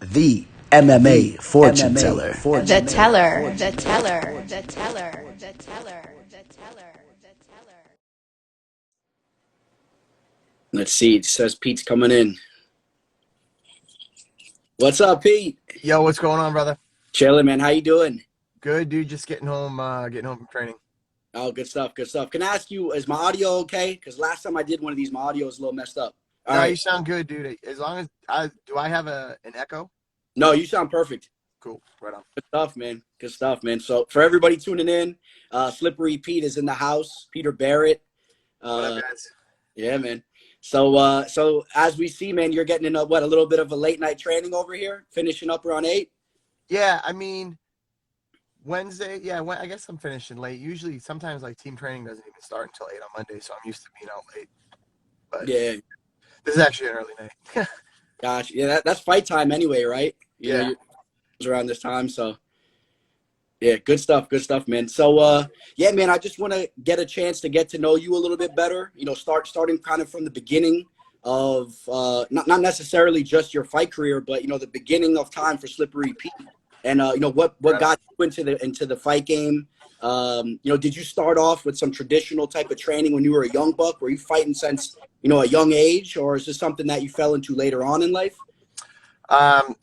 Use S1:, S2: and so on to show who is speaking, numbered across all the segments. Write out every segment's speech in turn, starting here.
S1: The MMA fortune teller.
S2: The teller, the teller, the teller, the teller, the teller, the teller.
S3: Let's see. It says Pete's coming in. What's up, Pete?
S4: Yo, what's going on, brother?
S3: Chilling, man. How you doing?
S4: Good, dude. Just getting home from training.
S3: Oh, good stuff. Good stuff. Can I ask you, is my audio okay? Because last time I did one of these, my audio was a little messed up. All
S4: No,
S3: right.
S4: you sound good, dude. As long as I have an echo?
S3: No, you sound perfect.
S4: Cool. Right on.
S3: Good stuff, man. Good stuff, man. So for everybody tuning in, Slippery Pete is in the house. Peter Barrett.
S4: What up, guys?
S3: Yeah, man. So as we see, man, you're getting in a little bit of a late night training over here, finishing up around 8.
S4: Yeah, I mean, Wednesday. Yeah, I guess I'm finishing late. Usually, sometimes like team training doesn't even start until 8 on Monday, so I'm used to being out late. But
S3: Yeah.
S4: this is actually an early night.
S3: Gosh, yeah, that's fight time anyway, right? You know,
S4: Yeah.
S3: it's around this time, so yeah, good stuff, man. So yeah, man, I just want to get a chance to get to know you a little bit better. You know, starting kind of from the beginning of not necessarily just your fight career, but you know, the beginning of time for Slippery Pete, and you know what
S4: Right
S3: got you into the fight game. You know, did you start off with some traditional type of training when you were a young buck? Were you fighting since, you know, a young age, or is this something that you fell into later on in life?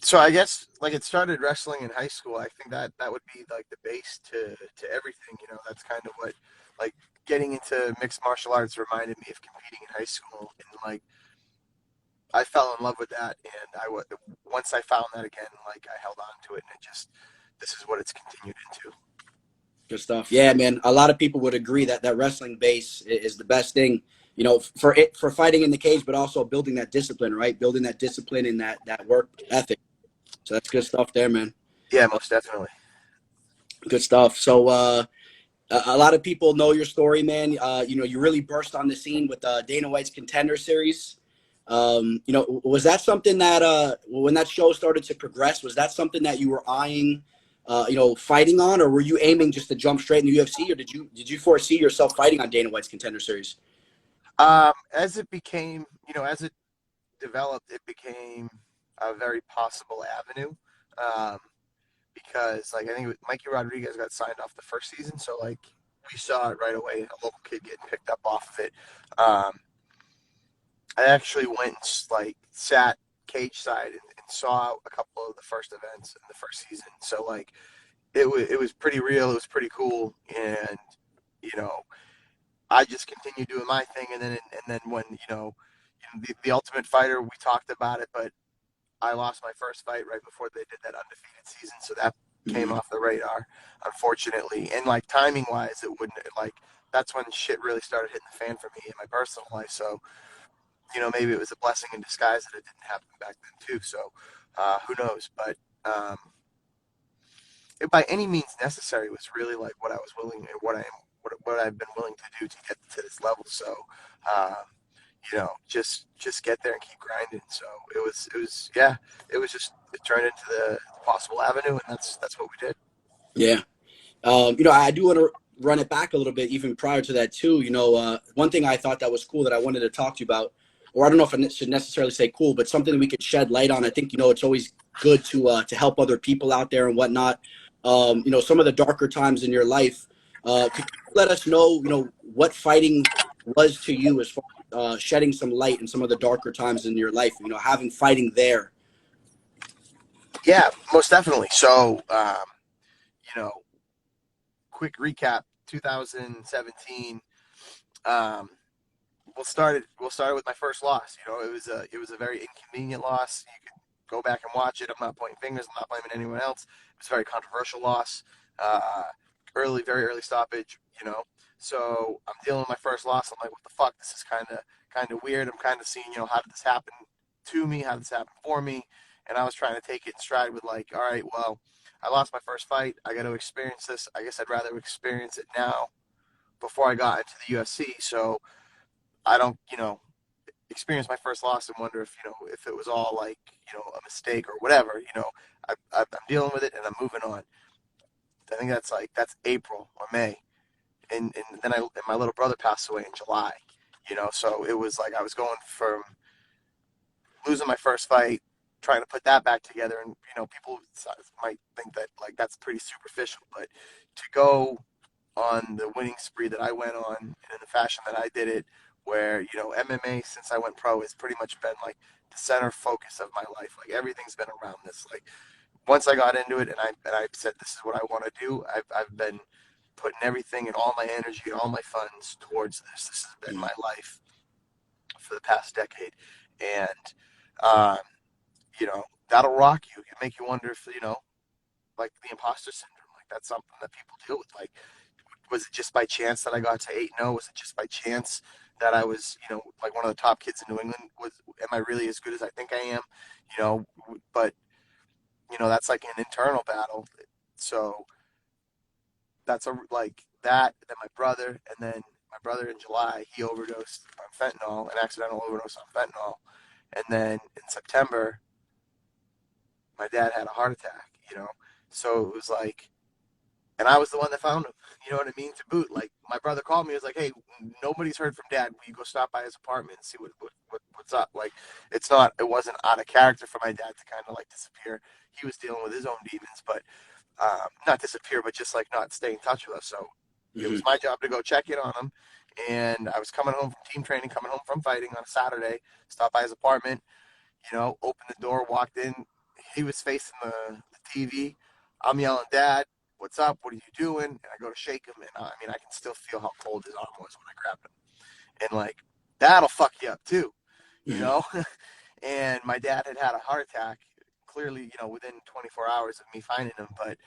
S4: So I guess like it started wrestling in high school. I think that would be like the base to everything. You know, that's kind of what like getting into mixed martial arts reminded me of competing in high school, and like I fell in love with that, and once I found that again, like I held on to it, and this is what it's continued into.
S3: Good stuff. Yeah, man. A lot of people would agree that wrestling base is the best thing, you know, for fighting in the cage, but also building that discipline, right? Building that discipline and that work ethic. So that's good stuff there, man.
S4: Yeah, most definitely.
S3: Good stuff. So a lot of people know your story, man. You know, you really burst on the scene with Dana White's Contender series. You know, was that something that when that show started to progress, was that something that you were eyeing, you know, fighting on, or were you aiming just to jump straight in the UFC, or did you foresee yourself fighting on Dana White's Contender series?
S4: As it became, as it developed, it became a very possible avenue. Um, because like I think Mikey Rodriguez got signed off the first season, so like we saw it right away. A local kid getting picked up off of it. I actually went and like sat cage side and saw a couple of the first events in the first season. So like it was pretty real. It was pretty cool, and you know I just continued doing my thing, and then when the Ultimate Fighter, we talked about it, but I lost my first fight right before they did that undefeated season, so that came
S3: Mhm.
S4: off the radar, unfortunately. And like timing wise, it wouldn't like that's when shit really started hitting the fan for me in my personal life. So maybe it was a blessing in disguise that it didn't happen back then too. So who knows? But it, by any means necessary was really like what I was willing and what I've been willing to do to get to this level. So. Just get there and keep grinding. So yeah, it turned into the possible avenue, and that's what we did.
S3: Yeah. You know, I do want to run it back a little bit, even prior to that too. You know, one thing I thought that was cool that I wanted to talk to you about, or I don't know if I should necessarily say cool, but something that we could shed light on. I think, you know, it's always good to help other people out there and whatnot. You know, some of the darker times in your life. Could you let us know, you know, what fighting was to you as far as shedding some light in some of the darker times in your life? You know, having fighting there.
S4: Yeah, most definitely. So you know, quick recap: 2017. Um, we'll start with my first loss. It was a very inconvenient loss. You can go back and watch it. I'm not pointing fingers. I'm not blaming anyone else. It was a very controversial loss. Uh, very early stoppage. So I'm dealing with my first loss. I'm like, what the fuck? This is kind of weird. I'm kind of seeing, how did this happen to me? How did this happen for me? And I was trying to take it in stride with like, all right, well, I lost my first fight. I got to experience this. I guess I'd rather experience it now before I got into the UFC. So I don't, experience my first loss and wonder if it was all like, a mistake or whatever. I'm dealing with it and I'm moving on. I think that's April or May, and then and my little brother passed away in July. So it was like I was going from losing my first fight trying to put that back together. And, people might think that like that's pretty superficial, but to go on the winning spree that I went on and in the fashion that I did it, where, MMA since I went pro has pretty much been like the center focus of my life. Like everything's been around this. Like once I got into it and I said, this is what I want to do, I've been putting everything and all my energy and all my funds towards this. This has been my life for the past decade. And, um, that'll rock you. It make you wonder if, like the imposter syndrome, like that's something that people deal with. Like, was it just by chance that I got to 8-0? Was it just by chance that I was, like one of the top kids in New England? Am I really as good as I think I am? But, that's like an internal battle. So that's like that. Then my brother, and then my brother in July, he overdosed on fentanyl, an accidental overdose on fentanyl. And then in September, my dad had a heart attack, So it was like, and I was the one that found him, you know what I mean? To boot, like my brother called me, he was like, hey, nobody's heard from Dad. Will you go stop by his apartment and see what's up? Like, it wasn't out of character for my dad to kind of like disappear. He was dealing with his own demons, but not disappear, but just like not stay in touch with us. So it was my job to go check in on him. And I was coming home from team training, coming home from fighting on a Saturday, stopped by his apartment, opened the door, walked in. He was facing the TV. I'm yelling, Dad, what's up? What are you doing? And I go to shake him. And I can still feel how cold his arm was when I grabbed him. And like, that'll fuck you up too, And my dad had a heart attack, clearly, within 24 hours of me finding him. But,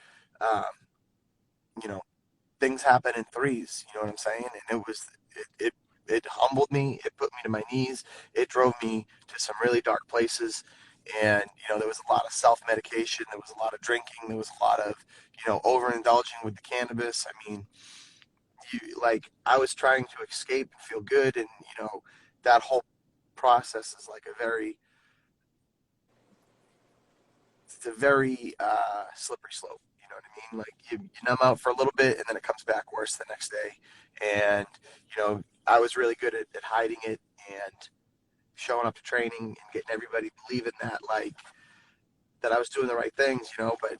S4: things happen in threes, you know what I'm saying? And it humbled me. It put me to my knees. It drove me to some really dark places. And, there was a lot of self-medication. There was a lot of drinking. There was a lot of, overindulging with the cannabis. I mean, I was trying to escape and feel good. And, that whole process is like it's a very slippery slope. You know what I mean? Like you numb out for a little bit and then it comes back worse the next day. And, I was really good at hiding it and showing up to training and getting everybody believing that I was doing the right things, but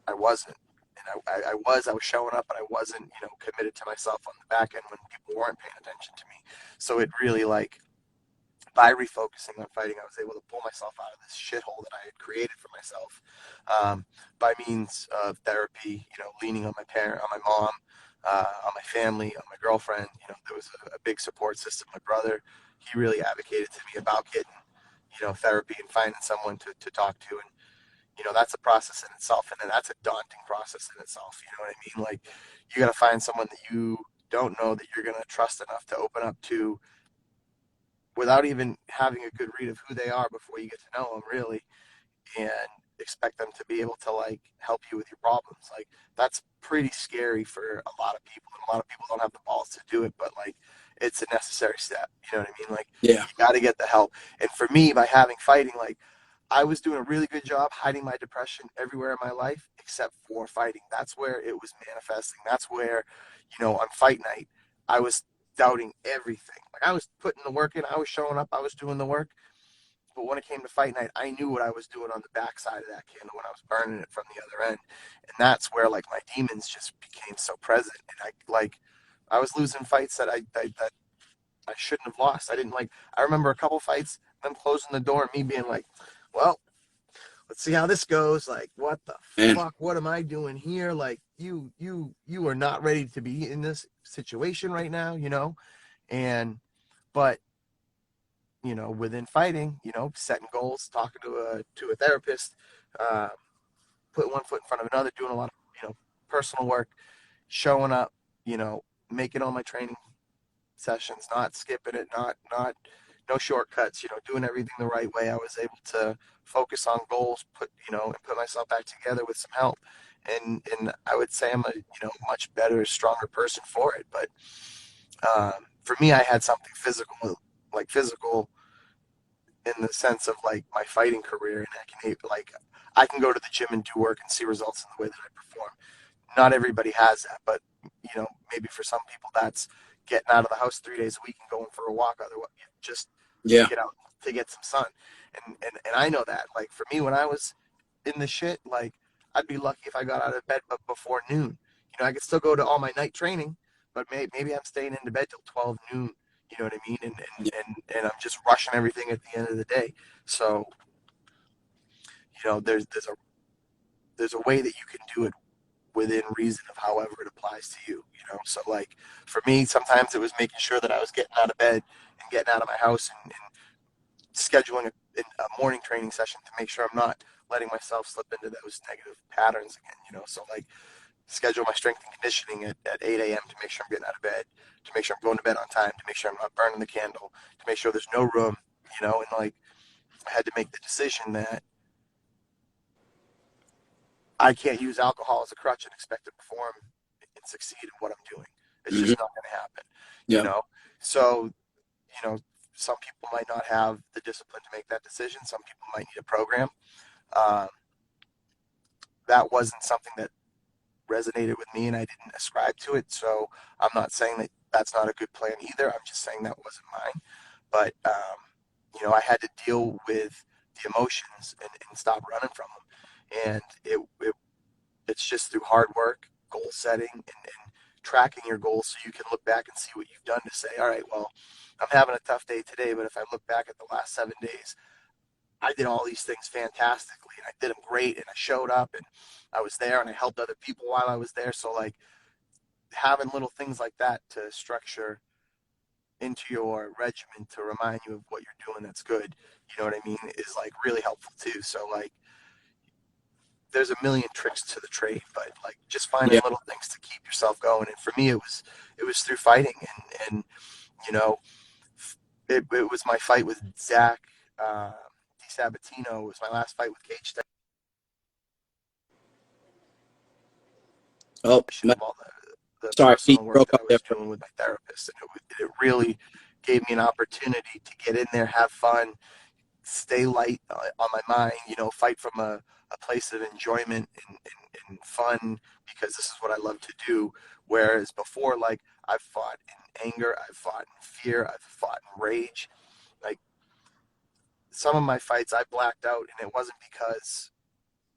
S4: I wasn't. And I was showing up, but I wasn't, committed to myself on the back end when people weren't paying attention to me. So it really by refocusing on fighting, I was able to pull myself out of this shithole that I had created for myself, by means of therapy, leaning on my mom, on my family, on my girlfriend. There was a big support system. My brother, he really advocated to me about getting, therapy and finding someone to talk to. And, that's a process in itself. And then that's a daunting process in itself. You know what I mean? Like you got to find someone that you don't know that you're going to trust enough to open up to without even having a good read of who they are before you get to know them really, and expect them to be able to help you with your problems. Like that's pretty scary for a lot of people, and a lot of people don't have the balls to do it, but it's a necessary step. You know what I mean?
S3: Yeah.
S4: You got to get the help. And for me, by having fighting, I was doing a really good job hiding my depression everywhere in my life except for fighting. That's where it was manifesting. That's where, on fight night, I was doubting everything. I was putting the work in, I was showing up, I was doing the work. But when it came to fight night, I knew what I was doing on the backside of that candle when I was burning it from the other end. And that's where my demons just became so present. And I was losing fights that I shouldn't have lost. I remember a couple fights, them closing the door and me being like, well, let's see how this goes. What the fuck? What am I doing here? You are not ready to be in this situation right now, but within fighting, setting goals, talking to a therapist, putting one foot in front of another, doing a lot of, personal work, showing up, making all my training sessions, not skipping it, not no shortcuts, doing everything the right way. I was able to focus on goals, put myself back together with some help. And I would say I'm a, much better, stronger person for it. But for me, I had something physical in the sense of my fighting career. And I can go to the gym and do work and see results in the way that I perform. Not everybody has that, but maybe for some people that's getting out of the house 3 days a week and going for a walk, otherwise just to get out to get some sun. And I know that. Like for me, when I was in the shit, like I'd be lucky if I got out of bed before noon. You know, I could still go to all my night training, but maybe I'm staying into bed till 12 noon. You know what I mean? And I'm just rushing everything at the end of the day. So, you know, there's a way that you can do it within reason of however it applies to you, you know? So like for me, sometimes it was making sure that I was getting out of bed and getting out of my house and scheduling a morning training session to make sure I'm not letting myself slip into those negative patterns again, you know? So like schedule my strength and conditioning at 8 a.m. to make sure I'm getting out of bed, to make sure I'm going to bed on time, to make sure I'm not burning the candle, to make sure there's no room, you know? And like I had to make the decision that I can't use alcohol as a crutch and expect to perform and succeed in what I'm doing. It's
S3: Mm-hmm.
S4: just not going to happen,
S3: Yeah.
S4: you know? So, you know, some people might not have the discipline to make that decision. Some people might need a program. Um, that wasn't something that resonated with me and I didn't ascribe to it. So I'm not saying that that's not a good plan either. I'm just saying that wasn't mine. But, you know, I had to deal with the emotions and stop running from them. And it's just through hard work, goal setting, and tracking your goals so you can look back and see what you've done to say, all right, well, I'm having a tough day today, but if I look back at the last 7 days, I did all these things fantastically and I did them great and I showed up and I was there and I helped other people while I was there. So like having little things like that to structure into your regimen to remind you of what you're doing that's good, you know what I mean, is like really helpful too. So like there's a million tricks to the trade, but like just finding
S3: Yeah.
S4: little things to keep yourself going. And for me, it was through fighting, and you know, it was my fight with Zach DiSabatino. It was my last fight with Cage
S3: Oh,
S4: of all the
S3: sorry, Pete,
S4: personal
S3: you
S4: work
S3: broke
S4: that
S3: up
S4: I
S3: there.
S4: was doing with my therapist, and it really gave me an opportunity to get in there, have fun, stay light on my mind, you know, fight from a place of enjoyment and fun because this is what I love to do. Whereas before, like I've fought in anger, I've fought in fear, I've fought in rage. Like some of my fights I blacked out and it wasn't because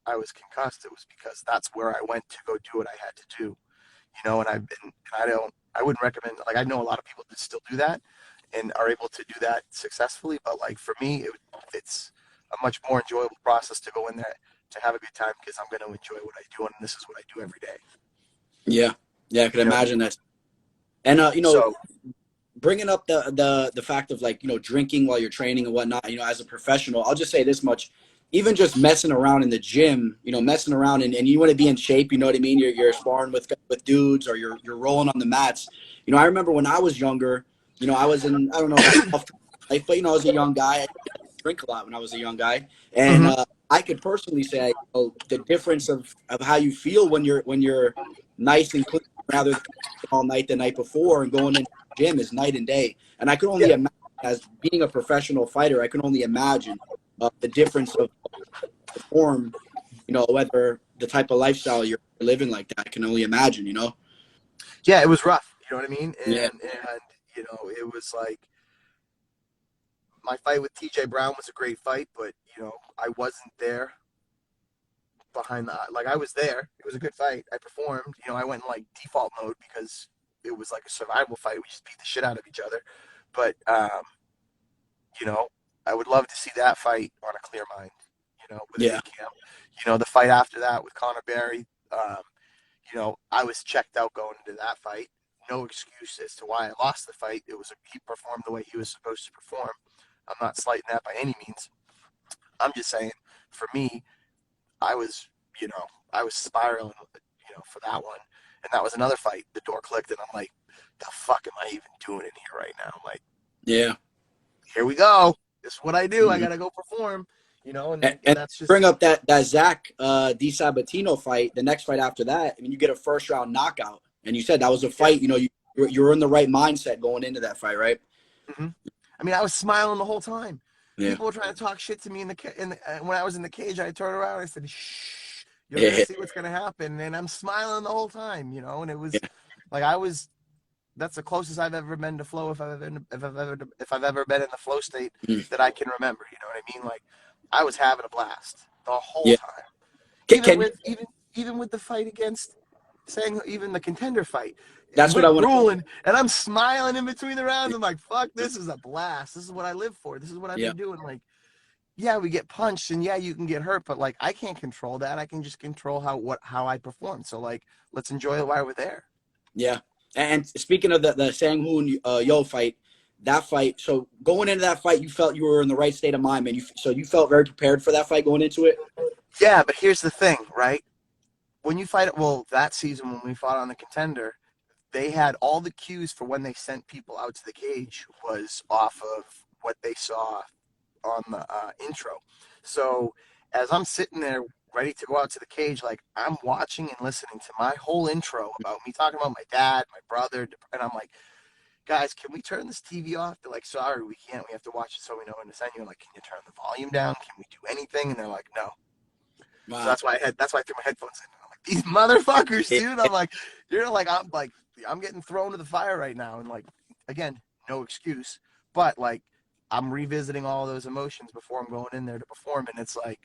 S4: I was concussed. It was because that's where I went to go do what I had to do, you know, and I wouldn't recommend, like, I know a lot of people that still do that and are able to do that successfully. But like for me, it's a much more enjoyable process to go in there to have a good time because I'm going to enjoy what I do. And this is what I do every day.
S3: Yeah. Yeah. I could
S4: You know what I
S3: imagine
S4: mean?
S3: that. And, you know,
S4: So,
S3: bringing up the fact of like, you know, drinking while you're training and whatnot, you know, as a professional, I'll just say this much, even just messing around in the gym, you know, messing around and you want to be in shape, you know what I mean? You're sparring with dudes or you're rolling on the mats. You know, I remember when I was younger, you know, I was in, I don't know if I tough life, but you know, I was a young guy. I drink a lot when I was a young guy. And,
S4: mm-hmm.
S3: I could personally say, oh, the difference of how you feel when you're nice and clean rather than all night the night before and going in gym is night and day. And I could only
S4: Yeah,
S3: imagine, as being a professional fighter, I can only imagine the difference of the form, you know, whether the type of lifestyle you're living like that. I can only imagine, you know?
S4: yeah, it was rough. You know what I mean?
S3: Yeah.
S4: And you know, it was like my fight with TJ Brown was a great fight, but you know, I wasn't there behind the, like I was there. It was a good fight. I performed. You know, I went in like default mode because it was like a survival fight. We just beat the shit out of each other. But you know, I would love to see that fight on a clear mind. You know, with a
S3: Yeah.
S4: good camp. You know, the fight after that with Conor Barry. You know, I was checked out going into that fight. No excuse as to why I lost the fight. He performed the way he was supposed to perform. I'm not slighting that by any means. I'm just saying, for me, I was, you know, I was spiraling, you know, for that one. And that was another fight. The door clicked, and I'm like, the fuck am I even doing in here right now? I'm like,
S3: Yeah.
S4: here we go. This is what I do. I
S3: Mm-hmm.
S4: got to go perform, you know, and
S3: And
S4: that's just,
S3: bring up that Zach DiSabatino fight. The next fight after that, I mean, you get a first round knockout, and you said that was a
S4: yeah.
S3: fight. You know, you were in the right mindset going into that fight, right?
S4: Mm-hmm. I mean, I was smiling the whole time.
S3: Yeah.
S4: People were trying to talk shit to me when I was in the cage. I turned around and I said, "Shh, you're gonna
S3: Yeah.
S4: see what's gonna happen." And I'm smiling the whole time, you know. And it was
S3: Yeah.
S4: like I was that's the closest I've ever been to flow if I've ever been in the flow state
S3: Mm.
S4: that I can remember. You know what I mean? Like I was having a blast the whole
S3: Yeah.
S4: time.
S3: Can
S4: Even with the fight against saying even the Contender fight.
S3: That's what I
S4: Went
S3: want to.
S4: grueling, and I'm smiling in between the rounds. I'm like, fuck, this is a blast. This is what I live for. This is what I've
S3: Yeah.
S4: been doing. Like, yeah, we get punched and yeah, you can get hurt, but like I can't control that. I can just control how I perform. So like let's enjoy it while we're there.
S3: Yeah. And speaking of the Sang-hoon Yo fight, that fight, so going into that fight, you felt you were in the right state of mind, man. So you felt very prepared for that fight going into it?
S4: Yeah, but here's the thing, right? When you fight it, well, that season when we fought on the Contender, they had all the cues for when they sent people out to the cage was off of what they saw on the intro. So as I'm sitting there ready to go out to the cage, like I'm watching and listening to my whole intro about me talking about my dad, my brother, and I'm like, guys, can we turn this TV off? They're like, sorry, we can't. We have to watch it so we know when to send you. I'm like, can you turn the volume down? Can we do anything? And they're like, no.
S3: Wow.
S4: So that's why I threw my headphones in. I'm like, these motherfuckers, dude. I'm like, I'm getting thrown to the fire right now. And like, again, no excuse. But like, I'm revisiting all those emotions before I'm going in there to perform. And it's like,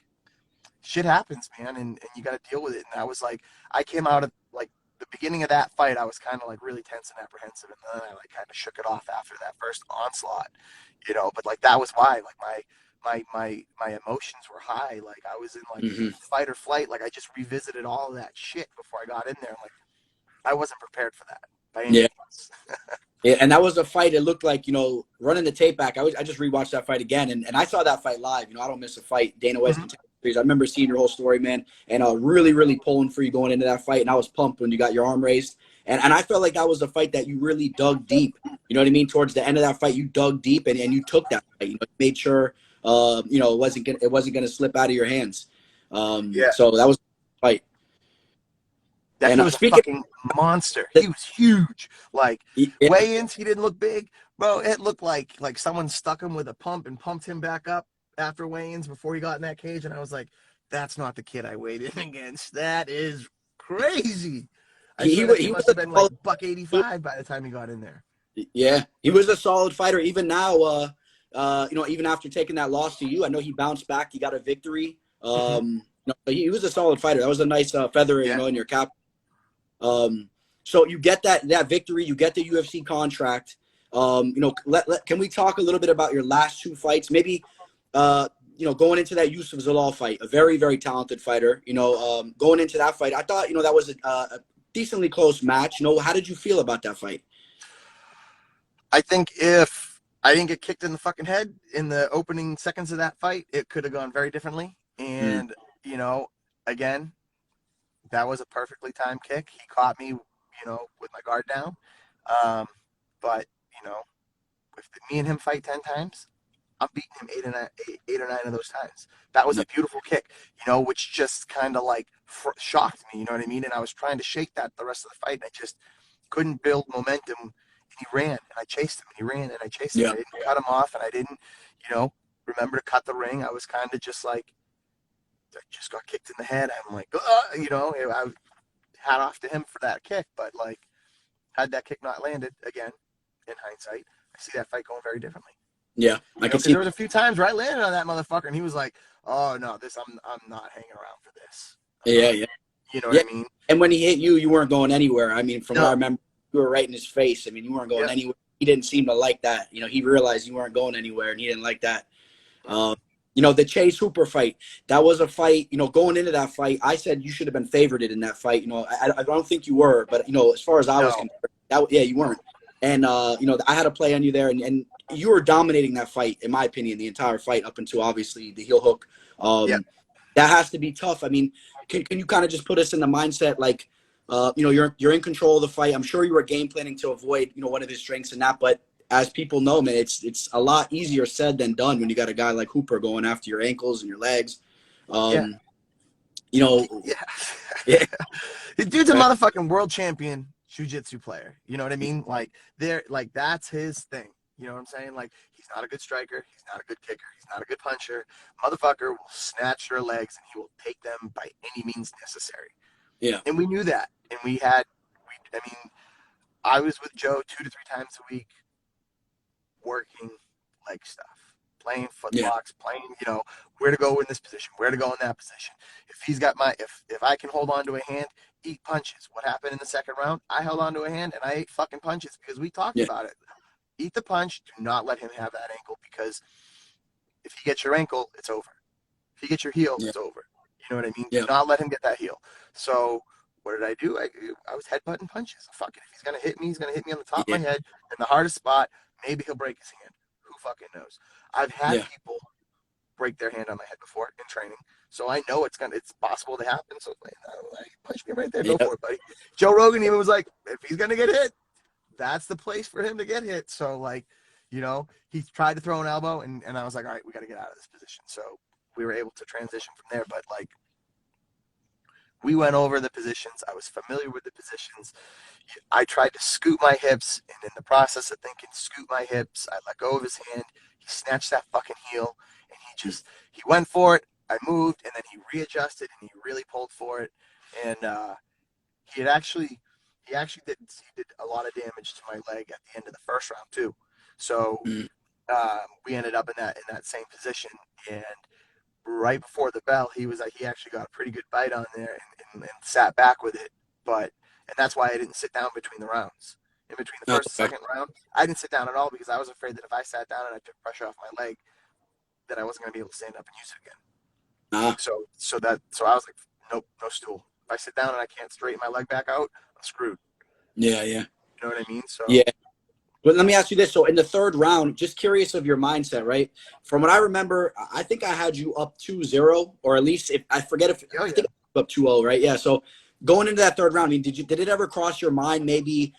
S4: shit happens, man. And you got to deal with it. And I was like, I came out of like the beginning of that fight, I was kind of like really tense and apprehensive. And then I like kind of shook it off after that first onslaught, you know, but like, that was why like my emotions were high. Like I was in like fight or flight. Like I just revisited all of that shit before I got in there. Like I wasn't prepared for that by any means.
S3: Yeah, and that was a fight. It looked like, you know, running the tape back. I just rewatched that fight again, and I saw that fight live. You know, I don't miss a fight. Dana White's Contender Series. I remember seeing your whole story, man, and really, really pulling for you going into that fight. And I was pumped when you got your arm raised, and I felt like that was a fight that you really dug deep. You know what I mean? Towards the end of that fight, you dug deep, and you took that fight. You know, made sure, you know, it wasn't gonna slip out of your hands. So that was a fight.
S4: That
S3: And
S4: he was a fucking monster. He was huge. Like weigh-ins, he didn't look big, bro. It looked like someone stuck him with a pump and pumped him back up after weigh-ins before he got in that cage. And I was like, that's not the kid I weighed in against. That is crazy. He must have been like $185 by the time he got in there.
S3: Yeah, he was a solid fighter. Even now, you know, even after taking that loss to you, I know he bounced back. He got a victory. You know, he was a solid fighter. That was a nice feather, you know, in your cap. So you get that victory, you get the UFC contract. You know, can we talk a little bit about your last two fights? Maybe, you know, going into that Yusuf Zalal fight, a very, very talented fighter. You know, going into that fight, I thought, you know, that was a decently close match. You know, how did you feel about that fight?
S4: I think if I didn't get kicked in the fucking head in the opening seconds of that fight, it could have gone very differently. And, you know, again, that was a perfectly timed kick. He caught me, you know, with my guard down. But, you know, if me and him fight 10 times, I'm beating him eight or nine of those times. That was a beautiful kick, you know, which just kind of like shocked me, you know what I mean? And I was trying to shake that the rest of the fight, and I just couldn't build momentum. And he ran, and I chased him, and he ran, and I chased him. I didn't cut him off, and I didn't, you know, remember to cut the ring. I was kind of just like, I just got kicked in the head. I'm like, you know, I hat off to him for that kick. But like, had that kick not landed, again, in hindsight, I see that fight going very differently.
S3: Yeah,
S4: I can see. There was a few times where I landed on that motherfucker, and he was like, "Oh no, I'm not hanging around for this."
S3: Yeah.
S4: You know what I mean?
S3: And when he hit you, you weren't going anywhere. I mean, from what I remember, you were right in his face. I mean, you weren't going anywhere. He didn't seem to like that. You know, he realized you weren't going anywhere, and he didn't like that. You know, the Chase Hooper fight, that was a fight, you know, going into that fight, I said you should have been favorited in that fight. You know, I don't think you were, but, you know, as far as I was concerned, you weren't. And, you know, I had to play on you there, and you were dominating that fight, in my opinion, the entire fight up until, obviously, the heel hook. That has to be tough. I mean, can you kind of just put us in the mindset, like, you know, you're in control of the fight. I'm sure you were game planning to avoid, you know, one of his strengths and that, but as people know, man, it's a lot easier said than done when you got a guy like Hooper going after your ankles and your legs. You know,
S4: the dude's a motherfucking world champion jiu-jitsu player. You know what I mean? Like that's his thing. You know what I'm saying? Like, he's not a good striker, he's not a good kicker, he's not a good puncher. Motherfucker will snatch your legs, and he will take them by any means necessary.
S3: Yeah.
S4: And we knew that. And I mean, I was with Joe 2 to 3 times a week, working leg stuff, playing foot
S3: Yeah.
S4: blocks, playing, where to go in this position, where to go in that position. If he's got if I can hold on to a hand, eat punches. What happened in the second round? I held on to a hand and I ate fucking punches because we talked
S3: Yeah.
S4: about it. Eat the punch. Do not let him have that ankle, because if he gets your ankle, it's over. If he gets your heel,
S3: Yeah.
S4: it's over. You know what I mean? Do
S3: Yeah.
S4: not let him get that heel. So what did I do? I was headbutting punches. Fuck it. If he's going to hit me, he's going to hit me on the top of
S3: Yeah.
S4: my head in the hardest spot. Maybe he'll break his hand. Who fucking knows? I've had
S3: Yeah.
S4: people break their hand on my head before in training, so I know it's possible to happen. So punch me right there. Go
S3: Yeah.
S4: for it, buddy. Joe Rogan even was like, if he's going to get hit, that's the place for him to get hit. So, he tried to throw an elbow, and I was like, all right, we got to get out of this position. So we were able to transition from there. But, we went over the positions. I was familiar with the positions. I tried to scoot my hips, and in the process of thinking scoot my hips, I let go of his hand. He snatched that fucking heel, and he went for it. I moved, and then he readjusted, and he really pulled for it. And he actually did a lot of damage to my leg at the end of the first round too. So
S3: Mm.
S4: we ended up in that same position, and right before the bell, he actually got a pretty good bite on there, and sat back with it. And that's why I didn't sit down between the rounds. In between the
S3: Oh,
S4: first and
S3: okay.
S4: second round, I didn't sit down at all, because I was afraid that if I sat down and I took pressure off my leg, that I wasn't going to be able to stand up and use it again.
S3: Ah.
S4: So I was like, nope, no stool. If I sit down and I can't straighten my leg back out, I'm screwed.
S3: Yeah. Yeah.
S4: You know what I mean? So
S3: Yeah. But let me ask you this. So in the third round, just curious of your mindset, right? From what I remember, I think I had you up 2-0, or at least if I forget if
S4: oh
S3: I
S4: yeah,
S3: think I was up 2-0, right? Yeah. So going into that third round, I mean, did it ever cross your mind maybe,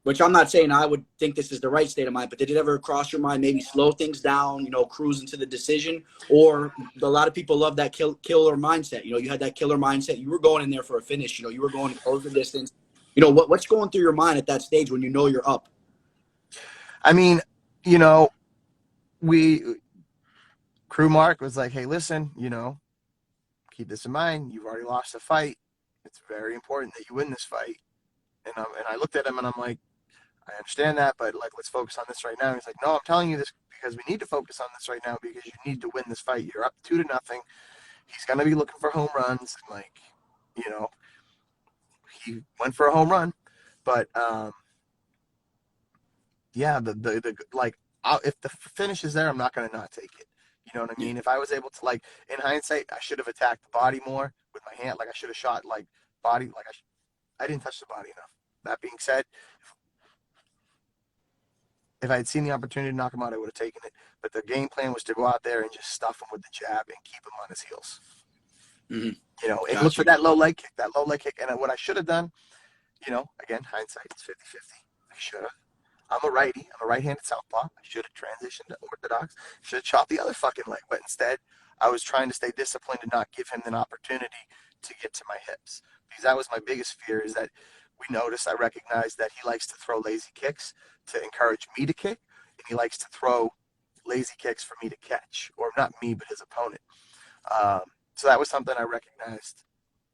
S3: which I'm not saying I would think this is the right state of mind, but did it ever cross your mind maybe slow things down, cruise into the decision? Or a lot of people love that killer mindset. You had that killer mindset. You were going in there for a finish. You were going to close the distance. What's going through your mind at that stage when you're up?
S4: I mean, we crew Mark was like, hey, listen, keep this in mind. You've already lost the fight. It's very important that you win this fight. And I looked at him and I'm like, I understand that, but let's focus on this right now. And he's like, no, I'm telling you this because we need to focus on this right now, because you need to win this fight. You're up 2-0. He's gonna be looking for home runs. And he went for a home run, but yeah, if the finish is there, I'm not gonna not take it. You know what I
S3: Yeah.
S4: mean? If I was able to, in hindsight, I should have attacked the body more with my hand. I should have shot body. I didn't touch the body enough. That being said, if I had seen the opportunity to knock him out, I would have taken it. But the game plan was to go out there and just stuff him with the jab and keep him on his heels.
S3: Mm-hmm.
S4: And look
S3: Got
S4: for
S3: you.
S4: that low leg kick. And what I should have done, again, hindsight, it's 50-50. I should have. I'm a righty. I'm a right-handed southpaw. I should have transitioned to orthodox. Should have chopped the other fucking leg. But instead, I was trying to stay disciplined and not give him an opportunity to get to my hips. Because that was my biggest fear, is that I recognized that he likes to throw lazy kicks to encourage me to kick. And he likes to throw lazy kicks for me to catch. Or not me, but his opponent. Um, so that was something I recognized,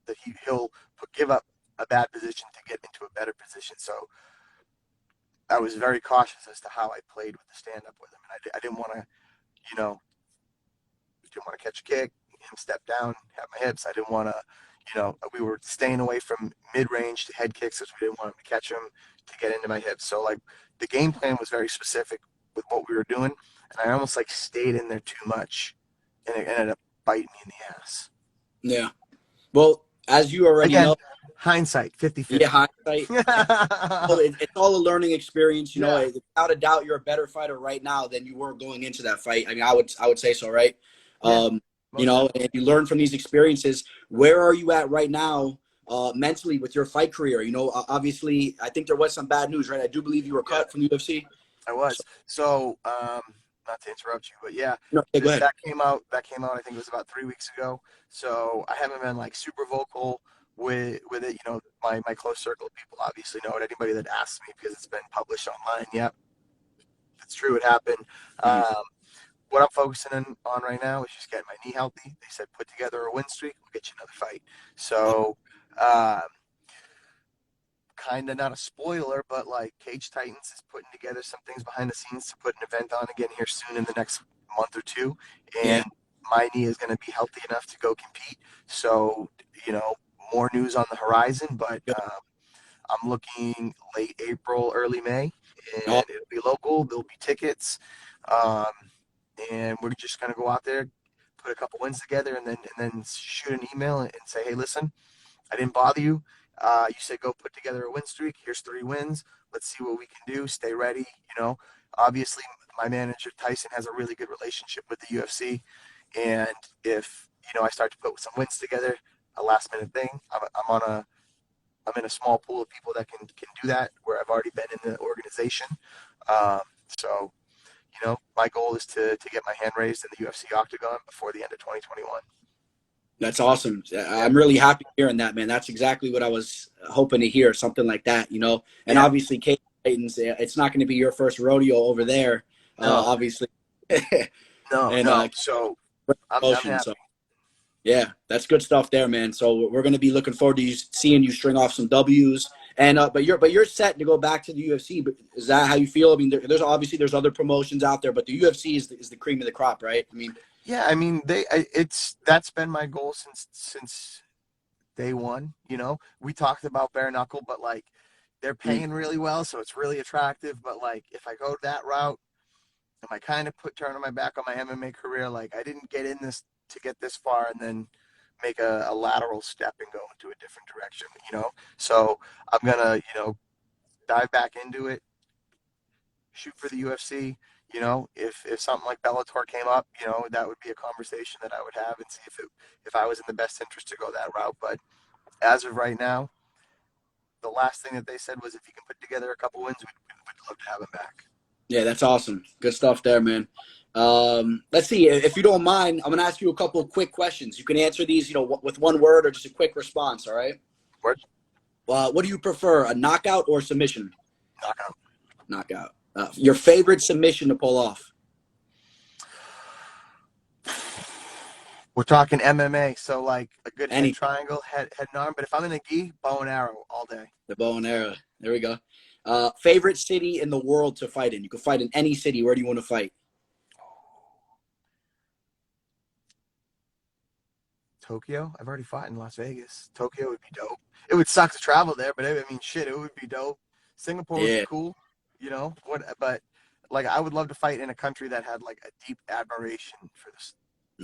S4: that he'll give up a bad position to get into a better position. So I was very cautious as to how I played with the stand-up with him. And I didn't want to, catch a kick, him step down, have my hips. I didn't want to, we were staying away from mid-range to head kicks because we didn't want him to catch him to get into my hips. So, the game plan was very specific with what we were doing. And I almost, stayed in there too much. And it ended up biting me in the ass.
S3: Yeah. Well, as you already
S4: Again,
S3: know,
S4: hindsight, 50-50.
S3: yeah, hindsight. It's all a learning experience.
S4: Yeah.
S3: Without a doubt, you're a better fighter right now than you were going into that fight. I mean, I would say so, right?
S4: Yeah.
S3: And you learn from these experiences. Where are you at right now, mentally with your fight career? Obviously, I think there was some bad news, right? I do believe you were cut from the UFC.
S4: I was. So, not to interrupt you, but yeah,
S3: No, yeah, go ahead.
S4: that came out. I think it was about 3 weeks ago. So I haven't been super vocal with it. My close circle of people obviously know it. Anybody that asks me, because it's been published online. Yep, it's true. It happened.
S3: Mhm.
S4: What I'm focusing on right now is just getting my knee healthy. They said put together a win streak, we'll get you another fight. So kind of not a spoiler, but like Cage Titans is putting together some things behind the scenes to put an event on again here soon in the next month or two.
S3: Yeah.
S4: And my knee is going to be healthy enough to go compete. So, more news on the horizon, but I'm looking late April, early May,
S3: Oh,
S4: and it'll be local. There'll be tickets. Um, and we're just going to go out there, put a couple wins together, and then shoot an email and say, hey, listen, I didn't bother you. You said go put together a win streak. Here's 3 wins. Let's see what we can do. Stay ready. Obviously, my manager Tyson has a really good relationship with the UFC, and if I start to put some wins together, a last minute thing, I'm in a small pool of people that can do that where I've already been in the organization. So my goal is to get my hand raised in the UFC octagon before the end of 2021.
S3: that's awesome. I'm really happy hearing that, man. That's exactly what I was hoping to hear, something like that, And obviously, Cage Titans, it's not going to be your first rodeo over there, obviously.
S4: No. So I'm happy.
S3: So, yeah, that's good stuff there, man. So we're going to be looking forward to seeing you string off some W's. And but you're set to go back to the UFC. But is that how you feel? I mean, there's other promotions out there, but the UFC is the cream of the crop, right? I mean.
S4: Yeah, I mean that's been my goal since day one. We talked about bare knuckle, but like they're paying really well, so it's really attractive. But like if I go that route, if I kind of turn my back on my MMA career, like I didn't get in this to get this far and then make a lateral step and go into a different direction. So I'm gonna dive back into it, shoot for the UFC. If something like Bellator came up, that would be a conversation that I would have and see if I was in the best interest to go that route. But as of right now, the last thing that they said was if you can put together a couple wins, we'd love to have him back.
S3: Yeah, that's awesome. Good stuff there, man. Let's see. If you don't mind, I'm going to ask you a couple of quick questions. You can answer these, with one word or just a quick response, all right?
S4: Word?
S3: What do you prefer, a knockout or submission?
S4: Knockout.
S3: Knockout. Your favorite submission to pull off?
S4: We're talking MMA, so like a good head
S3: Any.
S4: triangle, head and arm. But if I'm in a gi, bow and arrow all day.
S3: The bow and arrow. There we go. Favorite city in the world to fight in? You can fight in any city. Where do you want to fight?
S4: Tokyo. I've already fought in Las Vegas. Tokyo would be dope. It would suck to travel there, but I mean, shit, it would be dope. Singapore would be cool. But like I would love to fight in a country that had like a deep admiration for this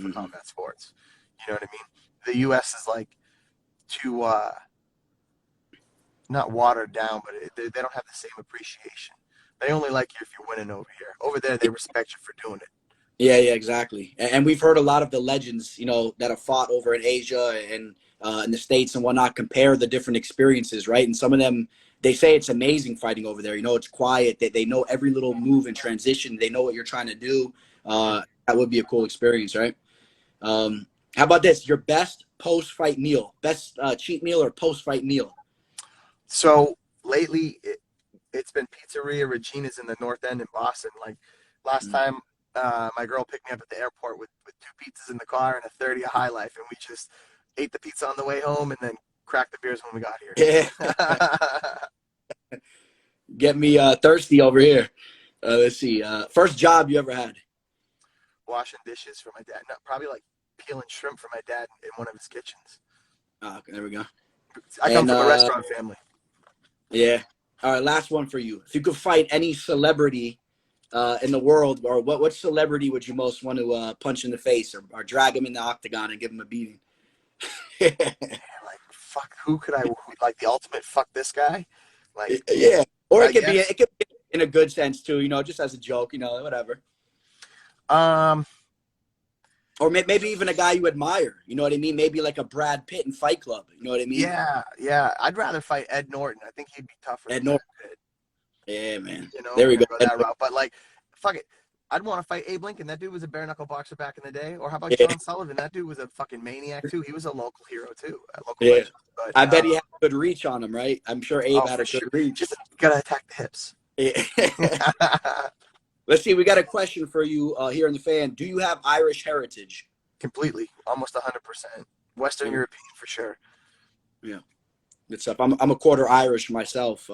S4: for combat sports. You know what I mean? The U.S. is like too not watered down, but they don't have the same appreciation. They only like you if you're winning over here. Over there, they respect you for doing it.
S3: Yeah, exactly. And we've heard a lot of the legends, that have fought over in Asia and in the States and whatnot, compare the different experiences, right? And some of them, they say it's amazing fighting over there. It's quiet. They know every little move and transition. They know what you're trying to do. That would be a cool experience, right? How about this? Your best post-fight meal, best cheat meal or post-fight meal?
S4: So lately, it's been Pizzeria Regina's in the North End in Boston. Like last time, my girl picked me up at the airport with 2 pizzas in the car and a 30 of High Life, and we just ate the pizza on the way home and then cracked the beers when we got here.
S3: Yeah. Get me thirsty over here. Let's see. First job you ever had?
S4: Washing dishes for my dad. No, probably like peeling shrimp for my dad in one of his kitchens.
S3: Oh, okay, there we go.
S4: I come from a restaurant family.
S3: Yeah. All right, last one for you. If you could fight any celebrity in the world, or what celebrity would you most want to punch in the face or drag him in the octagon and give him a beating?
S4: Like, fuck, who could I, like the ultimate fuck this guy? Like,
S3: yeah. Or it could be in a good sense too, just as a joke, whatever. Or maybe even a guy you admire, you know what I mean? Maybe like a Brad Pitt in Fight Club, you know what I mean?
S4: Yeah. I'd rather fight Ed Norton. I think he'd be tougher than Brad Pitt.
S3: Yeah, man. There we go.
S4: That route. But like, fuck it. I'd want to fight Abe Lincoln. That dude was a bare knuckle boxer back in the day. Or how about John Sullivan? That dude was a fucking maniac too. He was a local hero too. Legend. But,
S3: I bet he had good reach on him, right? I'm sure Abe had a good reach.
S4: Just gotta attack the hips.
S3: Yeah. Let's see. We got a question for you here in the fan. Do you have Irish heritage?
S4: Completely, almost 100%. Western European for sure.
S3: Yeah. Good stuff. I'm a quarter Irish myself.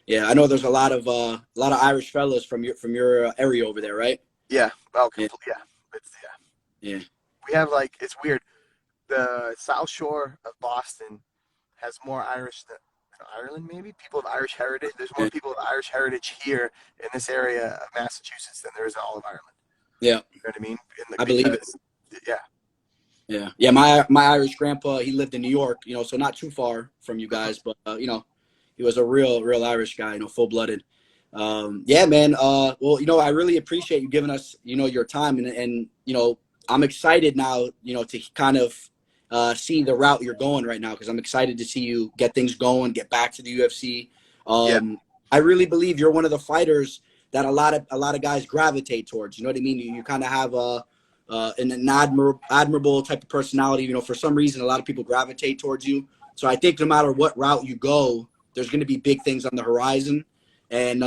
S3: Yeah, I know there's a lot of Irish fellas from your area over there, right?
S4: Yeah. Oh,
S3: Yeah.
S4: yeah. It's,
S3: Yeah.
S4: we have like, it's weird. The South Shore of Boston has more Irish than Ireland, maybe people of Irish heritage. There's more
S3: Yeah.
S4: people of Irish heritage here in this area of Massachusetts than there is in all of Ireland.
S3: Yeah.
S4: You know what I mean?
S3: I believe it.
S4: Yeah.
S3: Yeah. Yeah. My Irish grandpa, he lived in New York, so not too far from you guys, but he was a real Irish guy, full blooded. Yeah, man. Well, I really appreciate you giving us, your time, and I'm excited now, to kind of see the route you're going right now, because I'm excited to see you get things going, get back to the UFC.
S4: Yeah.
S3: I really believe you're one of the fighters that a lot of guys gravitate towards. You know what I mean? You kind of have an admirable type of personality. For some reason, a lot of people gravitate towards you. So I think no matter what route you go, there's going to be big things on the horizon. And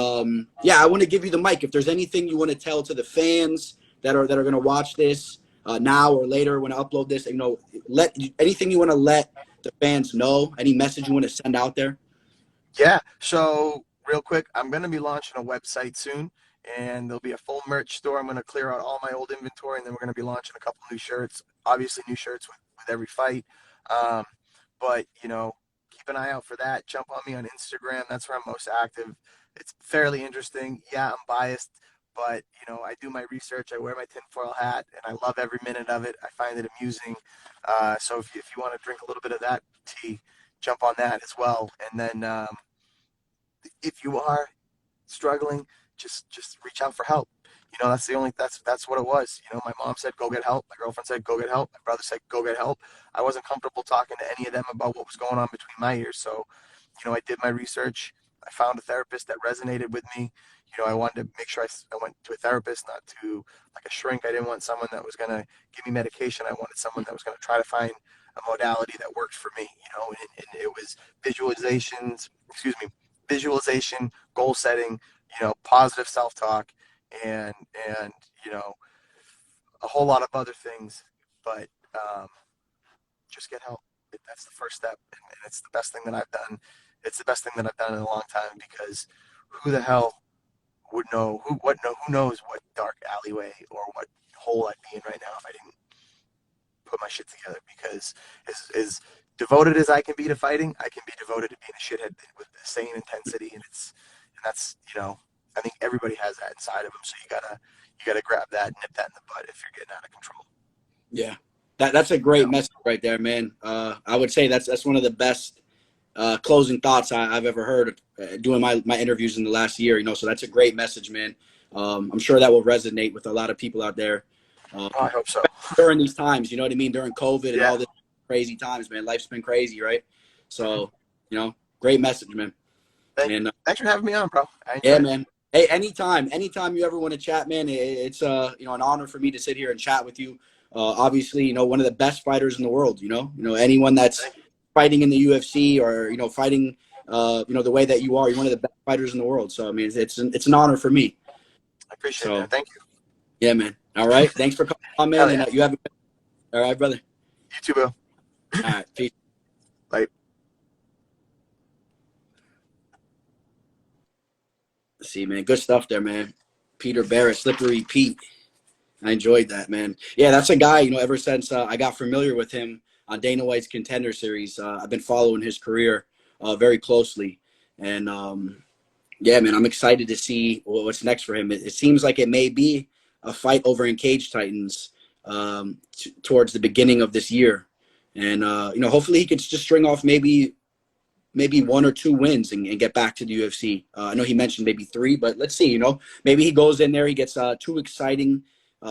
S3: yeah, I want to give you the mic. If there's anything you want to tell to the fans that are going to watch this now or later when I upload this, anything you want to let the fans know, any message you want to send out there.
S4: Yeah. So real quick, I'm going to be launching a website soon, and there'll be a full merch store. I'm going to clear out all my old inventory, and then we're going to be launching a couple new shirts. Obviously, new shirts with every fight. But keep an eye out for that. Jump on me on Instagram. That's where I'm most active. It's fairly interesting. Yeah, I'm biased, but I do my research. I wear my tinfoil hat, and I love every minute of it. I find it amusing. So if you want to drink a little bit of that tea, jump on that as well. And then if you are struggling, just reach out for help. That's what it was. My mom said go get help. My girlfriend said go get help. My brother said go get help. I wasn't comfortable talking to any of them about what was going on between my ears. So, I did my research. I found a therapist that resonated with me. I wanted to make sure I went to a therapist, not to like a shrink. I didn't want someone that was going to give me medication. I wanted someone that was going to try to find a modality that worked for me, and it was visualization, goal setting, positive self-talk, and a whole lot of other things. But just get help. That's the first step, and it's the best thing that I've done. It's the best thing that I've done in a long time, because who the hell would know who knows what dark alleyway or what hole I'd be in right now if I didn't put my shit together. Because as devoted as I can be to fighting, I can be devoted to being a shithead with the same intensity, and that's I think everybody has that inside of them. So you gotta grab that, nip that in the bud if you're getting out of control.
S3: Yeah, that's a great message right there, man. I would say that's one of the best closing thoughts I've ever heard doing my interviews in the last year. So that's a great message, man. I'm sure that will resonate with a lot of people out there.
S4: I hope so.
S3: During these times, you know what I mean? During COVID and all this crazy times, man. Life's been crazy, right? So, great message, man.
S4: Thanks for having me on, bro.
S3: Yeah, man. Hey, anytime you ever want to chat, man, it's an honor for me to sit here and chat with you. Obviously, one of the best fighters in the world. Anyone that's fighting in the UFC or fighting, the way that you are, you're one of the best fighters in the world. So I mean, it's an honor for me.
S4: I appreciate it. Thank you.
S3: Yeah, man. All right. Thanks for coming on, man. And you have a all right, brother.
S4: You too, Bill.
S3: All right. Peace.
S4: Bye.
S3: See, man, good stuff there, man. Peter Barrett, Slippery Pete. I enjoyed that, man. Yeah, that's a guy, ever since I got familiar with him on Dana White's Contender series, I've been following his career very closely. And, yeah, man, I'm excited to see what's next for him. It seems like it may be a fight over in Cage Titans towards the beginning of this year. And, hopefully he could just string off maybe 1 or 2 wins and get back to the UFC. I know he mentioned maybe 3, but let's see, maybe he goes in there, he gets 2 exciting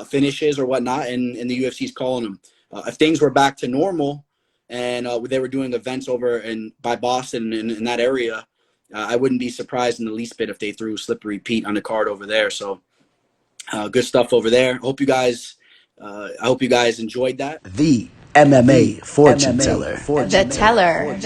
S3: finishes or whatnot, and the UFC's calling him. If things were back to normal and they were doing events over by Boston in that area, I wouldn't be surprised in the least bit if they threw Slippery Pete on the card over there. So good stuff over there. I hope you guys enjoyed that.
S1: The MMA fortune teller.
S2: The teller.